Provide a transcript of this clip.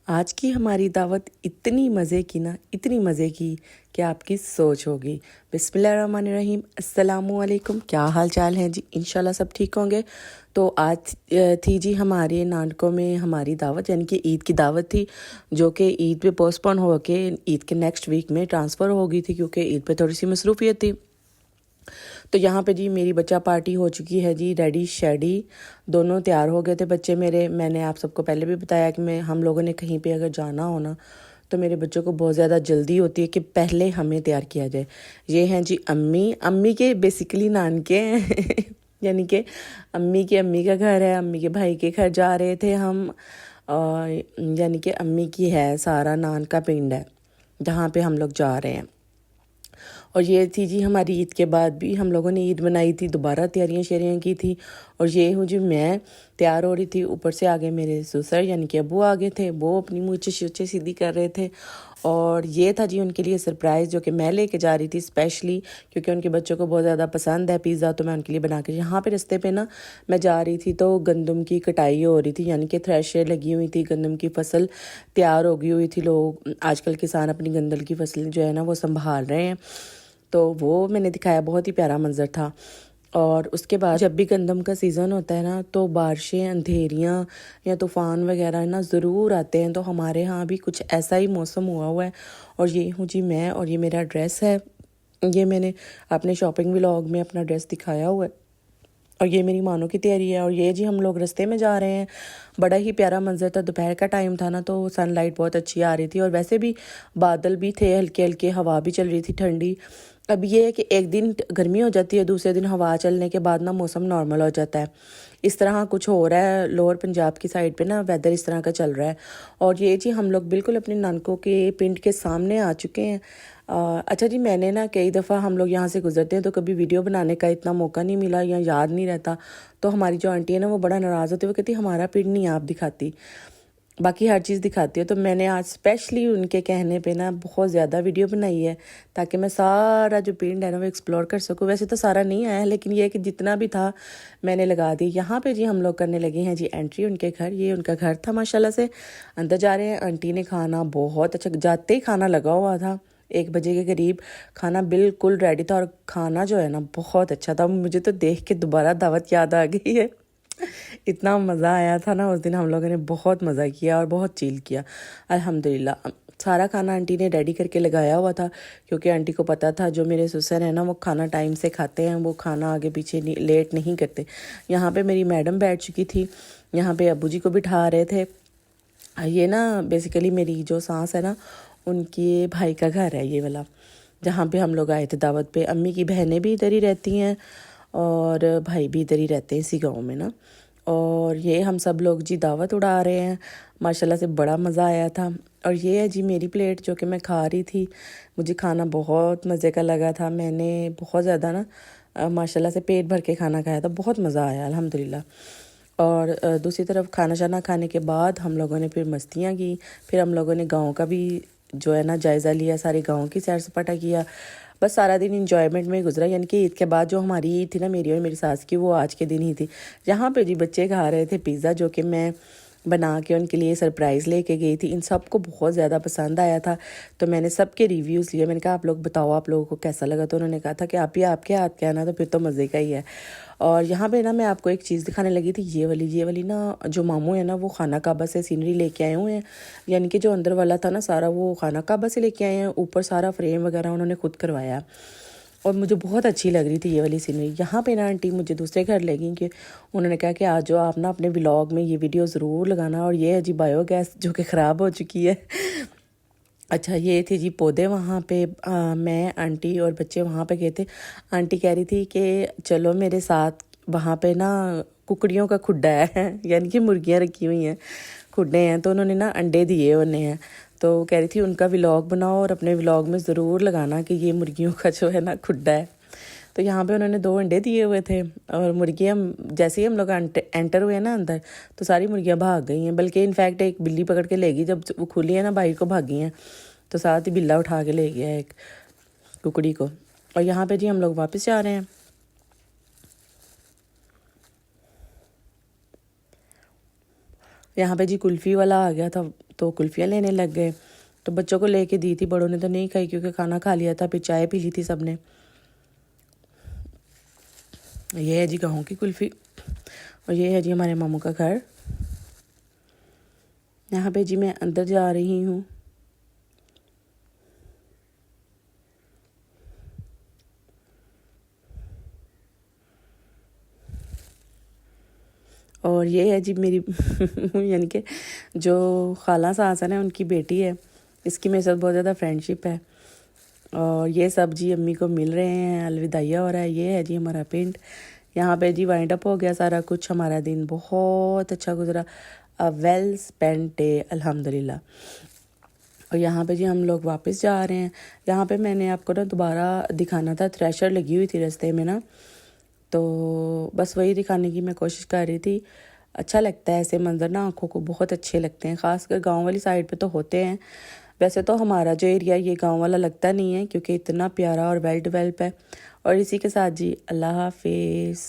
आज की हमारी दावत इतनी मज़े की ना, इतनी मज़े की कि आपकी सोच होगी। बिस्मिल्लाहिर्रहमानिर्रहीम, अस्सलामुअलैकुम। क्या हाल चाल है जी? इंशाल्लाह सब ठीक होंगे। तो आज थी जी हमारे नानकों में हमारी दावत, यानी कि ईद की दावत थी, जो कि ईद पे पोस्टपोन हो के ईद के नेक्स्ट वीक में ट्रांसफ़र हो गई थी, क्योंकि ईद पे थोड़ी सी मसरूफियत थी। तो यहाँ पे जी मेरी बच्चा पार्टी हो चुकी है जी, रेडी शेडी दोनों तैयार हो गए थे बच्चे मेरे। मैंने आप सबको पहले भी बताया कि हम लोगों ने कहीं पे अगर जाना हो ना, तो मेरे बच्चों को बहुत ज़्यादा जल्दी होती है कि पहले हमें तैयार किया जाए। ये हैं जी अम्मी, अम्मी के बेसिकली नानके हैं यानी कि अम्मी का घर है, अम्मी के भाई के घर जा रहे थे हम। यानी कि अम्मी की है सारा नान का पिंड है जहाँ पे हम लोग जा रहे हैं। और ये थी जी हमारी ईद के बाद भी हम लोगों ने ईद मनाई थी, दोबारा तैयारियां शेरियाँ की थी। और ये हूँ जी मैं तैयार हो रही थी, ऊपर से आगे मेरे ससुर यानी कि अबू आगे थे, वो अपनी मूछें शूछें सीधी कर रहे थे। और ये था जी उनके लिए सरप्राइज़, जो कि मैं लेके जा रही थी स्पेशली, क्योंकि उनके बच्चों को बहुत ज़्यादा पसंद है पिज़्ज़ा। तो मैं उनके लिए बना के यहाँ पे रास्ते पे ना मैं जा रही थी, तो गंदम की कटाई हो रही थी, यानी कि थ्रेशर लगी हुई थी, गंदम की फसल तैयार हो गई हुई थी। लोग आजकल किसान अपनी गंदल की फसल जो है ना वो संभाल रहे हैं। तो वो मैंने दिखाया, बहुत ही प्यारा मंजर था। और उसके बाद जब भी गंदम का सीज़न होता है ना, तो बारिशें, अंधेरियाँ या तूफ़ान वगैरह ना ज़रूर आते हैं। तो हमारे यहाँ भी कुछ ऐसा ही मौसम हुआ है। और ये हूँ जी मैं, और ये मेरा ड्रेस है। ये मैंने अपने शॉपिंग व्लॉग में अपना ड्रेस दिखाया हुआ है। और ये मेरी मानो की तैयारी है। और ये जी हम लोग रास्ते में जा रहे हैं। बड़ा ही प्यारा मंजर था, दोपहर का टाइम था ना, तो सनलाइट बहुत अच्छी आ रही थी। और वैसे भी बादल भी थे हल्के हल्के, हवा भी चल रही थी ठंडी। अब ये है कि एक दिन गर्मी हो जाती है, दूसरे दिन हवा चलने के बाद ना मौसम नॉर्मल हो जाता है। इस तरह कुछ हो रहा है लोअर पंजाब की साइड पे ना, वेदर इस तरह का चल रहा है। और ये जी हम लोग बिल्कुल अपने नानकों के पिंड के सामने आ चुके हैं। अच्छा जी, मैंने ना कई दफ़ा हम लोग यहाँ से गुजरते हैं तो कभी वीडियो बनाने का इतना मौका नहीं मिला या याद नहीं रहता। तो हमारी जो आंटी है ना वो बड़ा नाराज़ होती है, वो कहती हमारा पिंड नहीं आप दिखाती, बाकी हर चीज़ दिखाती है। तो मैंने आज स्पेशली उनके कहने पे ना बहुत ज़्यादा वीडियो बनाई है, ताकि मैं सारा जो पिंड है ना वो एक्सप्लोर कर सकूँ। वैसे तो सारा नहीं आया है, लेकिन ये है कि जितना भी था मैंने लगा दी। यहाँ पे जी हम लोग करने लगे हैं जी एंट्री उनके घर। ये उनका घर था माशाल्लाह से। अंदर जा रहे हैं। आंटी ने खाना बहुत अच्छा, जाते ही खाना लगा हुआ था, 1 बजे के करीब खाना बिल्कुल रेडी था। और खाना जो है ना बहुत अच्छा था, मुझे तो देख के दोबारा दावत याद आ गई है। इतना मज़ा आया था ना उस दिन, हम लोगों ने बहुत मज़ा किया और बहुत चिल किया अल्हम्दुलिल्लाह। सारा खाना आंटी ने रेडी करके लगाया हुआ था, क्योंकि आंटी को पता था जो मेरे ससुर हैं ना वो खाना टाइम से खाते हैं, वो खाना आगे पीछे लेट नहीं करते। यहाँ पे मेरी मैडम बैठ चुकी थी, यहाँ पे अबू जी को बिठा रहे थे। ये ना बेसिकली मेरी जो सास है ना, उनके भाई का घर है ये वाला, जहाँ पे हम लोग आए थे दावत पे। अम्मी की बहनें भी इधर ही रहती हैं और भाई भी इधर ही रहते हैं इसी गांव में ना। और ये हम सब लोग जी दावत उड़ा रहे हैं। माशाल्लाह से बड़ा मज़ा आया था। और ये है जी मेरी प्लेट जो कि मैं खा रही थी। मुझे खाना बहुत मज़े का लगा था, मैंने बहुत ज़्यादा ना माशाल्लाह से पेट भर के खाना खाया था, बहुत मज़ा आया अल्हम्दुलिल्लाह। और दूसरी तरफ खाना शाना खाने के बाद हम लोगों ने फिर मस्तियाँ की। फिर हम लोगों ने गांव का भी जो है ना जायज़ा लिया, सारे गांव की सैर सपाटा किया। बस सारा दिन इंजॉयमेंट में गुजरा। यानी कि ईद के बाद जो हमारी ईद थी ना, मेरी और मेरी सास की, वो आज के दिन ही थी। जहाँ पे जी बच्चे खा रहे थे पिज़्ज़ा, जो कि मैं बना के उनके लिए सरप्राइज़ लेके गई थी। इन सबको बहुत ज़्यादा पसंद आया था। तो मैंने सबके रिव्यूज़ लिए। मैंने कहा आप लोग बताओ आप लोगों को कैसा लगा। तो उन्होंने कहा था कि आप ही आपके हाथ का है ना, तो फिर तो मज़े का ही है। और यहाँ पे ना मैं आपको एक चीज़ दिखाने लगी थी, ये वाली ना जो मामू है ना, वो खाना काबा से सीनरी लेके आए हुए हैं। यानी कि जो अंदर वाला था ना सारा, वो खाना काबा से लेके आए हैं। ऊपर सारा फ्रेम वगैरह उन्होंने खुद करवाया और मुझे बहुत अच्छी लग रही थी ये वाली सीनरी। यहाँ पे ना आंटी मुझे दूसरे घर ले गई, कि उन्होंने कहा कि आज जो आप ना अपने व्लॉग में ये वीडियो ज़रूर लगाना। और ये है जी बायोगैस जो कि ख़राब हो चुकी है। अच्छा, ये थी जी पौधे वहाँ पे। मैं आंटी और बच्चे वहाँ पे गए थे। आंटी कह रही थी कि चलो मेरे साथ, वहाँ पे ना कुकड़ियों का खुड्डा है यानी कि मुर्गियाँ रखी हुई हैं, खुड्डे हैं। तो उन्होंने ना अंडे दिए उन्हें हैं। तो कह रही थी उनका व्लॉग बनाओ और अपने व्लॉग में ज़रूर लगाना कि ये मुर्गियों का जो है ना खुड्डा है। तो यहाँ पे उन्होंने 2 अंडे दिए हुए थे। और मुर्गियाँ जैसे ही हम लोग एंटर हुए ना अंदर, तो सारी मुर्गियाँ भाग गई हैं। बल्कि इनफैक्ट एक बिल्ली पकड़ के ले गई, जब वो खुली है ना बाहर को भागी हैं। तो साथ ही बिल्ला उठा के ले गया एक कुकड़ी को। और यहाँ पे जी हम लोग वापस जा रहे हैं। यहाँ पे जी कुल्फ़ी वाला आ गया था, तो कुल्फ़ियाँ लेने लग गए। तो बच्चों को लेके दी थी, बड़ों ने तो नहीं खाई क्योंकि खाना खा लिया था, फिर चाय पी ली थी सबने। ये है जी गाँव की कुल्फ़ी और ये है जी हमारे मामू का घर। यहाँ पे जी मैं अंदर जा रही हूँ। और ये है जी मेरी यानी कि जो खाला सास है ना, उनकी बेटी है। इसकी मेरे साथ बहुत ज़्यादा फ्रेंडशिप है। और ये सब जी अम्मी को मिल रहे हैं, अलविदाइया हो रहा है। ये है जी हमारा पेंट। यहाँ पे जी वाइंड अप हो गया सारा कुछ। हमारा दिन बहुत अच्छा गुजरा। अ वेल स्पेंड डे अल्हम्दुलिल्लाह। और यहाँ पे जी हम लोग वापस जा रहे हैं। यहाँ पे मैंने आपको ना दोबारा दिखाना था, थ्रेशर लगी हुई थी रास्ते में ना, तो बस वही दिखाने की मैं कोशिश कर रही थी। अच्छा लगता है ऐसे मंजर ना, आंखों को बहुत अच्छे लगते हैं। ख़ासकर गांव वाली साइड पे तो होते हैं। वैसे तो हमारा जो एरिया ये गांव वाला लगता नहीं है क्योंकि इतना प्यारा और वेल डेवलप है। और इसी के साथ जी अल्लाह हाफिज़।